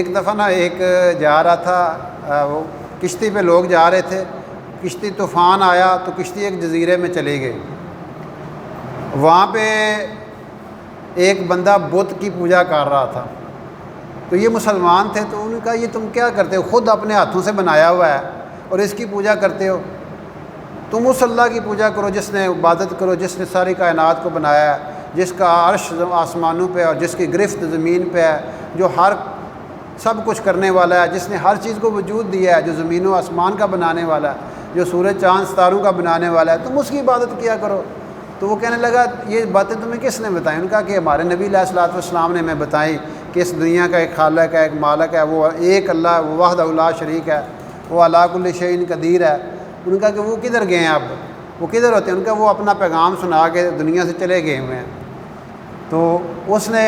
ایک دفعہ نا ایک جا رہا تھا، وہ کشتی پہ لوگ جا رہے تھے، کشتی طوفان آیا تو کشتی ایک جزیرے میں چلی گئی۔ وہاں پہ ایک بندہ بت کی پوجا کر رہا تھا، تو یہ مسلمان تھے، تو انہوں نے کہا یہ تم کیا کرتے ہو؟ خود اپنے ہاتھوں سے بنایا ہوا ہے اور اس کی پوجا کرتے ہو؟ تم اس اللہ کی پوجا کرو جس نے عبادت کرو، جس نے ساری کائنات کو بنایا ہے، جس کا عرش آسمانوں پہ ہے اور جس کی گرفت زمین پہ ہے، جو سب کچھ کرنے والا ہے، جس نے ہر چیز کو وجود دیا ہے، جو زمین و آسمان کا بنانے والا ہے، جو سورج چاند ستاروں کا بنانے والا ہے، تم اس کی عبادت کیا کرو۔ تو وہ کہنے لگا یہ باتیں تمہیں کس نے بتائیں؟ ان کا کہ ہمارے نبی علیہ الصلوۃ والسلام نے ہمیں بتائیں کہ اس دنیا کا ایک خالق ہے، ایک مالک ہے، وہ ایک اللہ، وہ وحدہ لا شریک ہے، وہ علی کل شیء قدیر ہے۔ ان کا کہ وہ کدھر گئے ہیں اب؟ وہ کدھر ہوتے ہیں؟ ان کا وہ اپنا پیغام سنا کے دنیا سے چلے گئے ہوئے ہیں۔ تو اس نے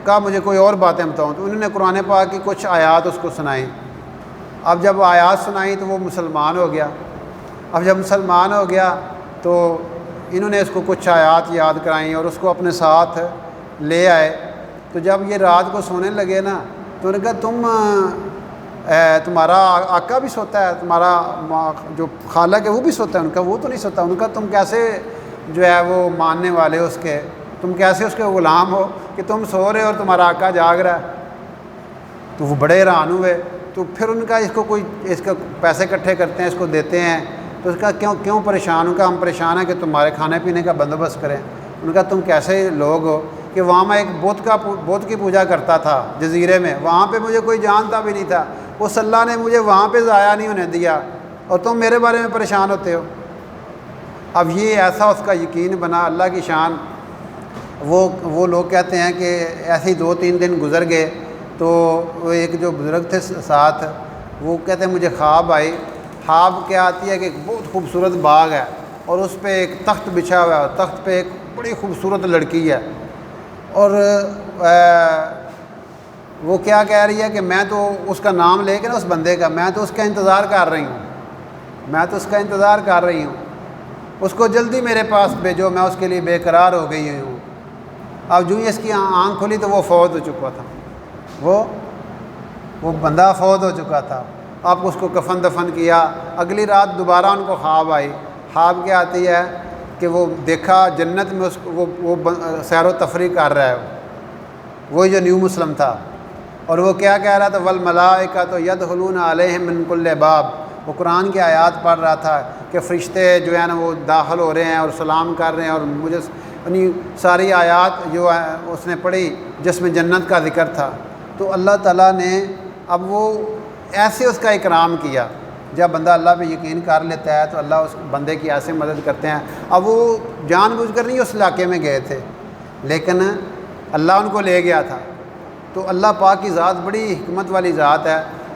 کہا مجھے کوئی اور باتیں بتاؤں، تو انہوں نے قرآن پاک کی کچھ آیات اس کو سنائیں۔ اب جب آیات سنائیں تو وہ مسلمان ہو گیا۔ اب جب مسلمان ہو گیا تو انہوں نے اس کو کچھ آیات یاد کرائیں اور اس کو اپنے ساتھ لے آئے۔ تو جب یہ رات کو سونے لگے نا تو انہوں نے کہا تمہارا آقا بھی سوتا ہے، تمہارا جو خالق ہے وہ بھی سوتا ہے؟ ان کا وہ تو نہیں سوتا۔ ان کا تم کیسے جو ہے وہ ماننے والے ہو اس کے، تم کیسے اس کے غلام ہو کہ تم سو رہے ہو اور تمہارا آقا جاگ رہا ہے؟ تو وہ بڑے حیران ہوئے۔ تو پھر ان کا اس کا پیسے اکٹھے کرتے ہیں، اس کو دیتے ہیں۔ تو اس کا کیوں پریشان؟ ان کا ہم پریشان ہیں کہ تمہارے کھانے پینے کا بندوبست کریں۔ ان کا تم کیسے لوگ ہو کہ وہاں میں ایک بت کی پوجا کرتا تھا جزیرے میں، وہاں پہ مجھے کوئی جانتا بھی نہیں تھا، اس اللہ نے مجھے وہاں پہ ضائع نہیں ہونے دیا اور تم میرے بارے میں پریشان ہوتے ہو۔ اب یہ ایسا اس کا یقین بنا، اللہ کی شان۔ وہ لوگ کہتے ہیں کہ ایسے ہی 2-3 دن گزر گئے تو وہ ایک جو بزرگ تھے ساتھ، وہ کہتے ہیں مجھے خواب آئی۔ خواب کیا آتی ہے کہ ایک بہت خوبصورت باغ ہے اور اس پہ ایک تخت بچھا ہوا ہے، اور تخت پہ ایک بڑی خوبصورت لڑکی ہے، اور وہ کیا کہہ رہی ہے کہ میں تو اس کا نام لے کے نا اس بندے کا، میں تو اس کا انتظار کر رہی ہوں، اس کو جلدی میرے پاس بھیجو، میں اس کے لیے بے قرار ہو گئی ہوں۔ اب جو ہی اس کی آنکھ کھلی تو وہ فوت ہو چکا تھا، وہ بندہ فوت ہو چکا تھا۔ اب اس کو کفن دفن کیا۔ اگلی رات دوبارہ ان کو خواب آئی۔ خواب کیا آتی ہے کہ وہ دیکھا جنت میں وہ سیر و تفریح کر رہا ہے، وہی جو نیو مسلم تھا، اور وہ کیا کہہ رہا تھا والملائکۃ یدخلون علیہم من کل باب۔ وہ قرآن کی آیات پڑھ رہا تھا کہ فرشتے جو ہے نا وہ داخل ہو رہے ہیں اور سلام کر رہے ہیں، اور مجھے ساری آیات جو اس نے پڑھی جس میں جنت کا ذکر تھا۔ تو اللہ تعالیٰ نے اب وہ ایسے اس کا اکرام کیا۔ جب بندہ اللہ پہ یقین کر لیتا ہے تو اللہ اس بندے کی ایسے مدد کرتے ہیں۔ اب وہ جان بوجھ کر نہیں اس علاقے میں گئے تھے، لیکن اللہ ان کو لے گیا تھا۔ تو اللہ پاک کی ذات بڑی حکمت والی ذات ہے۔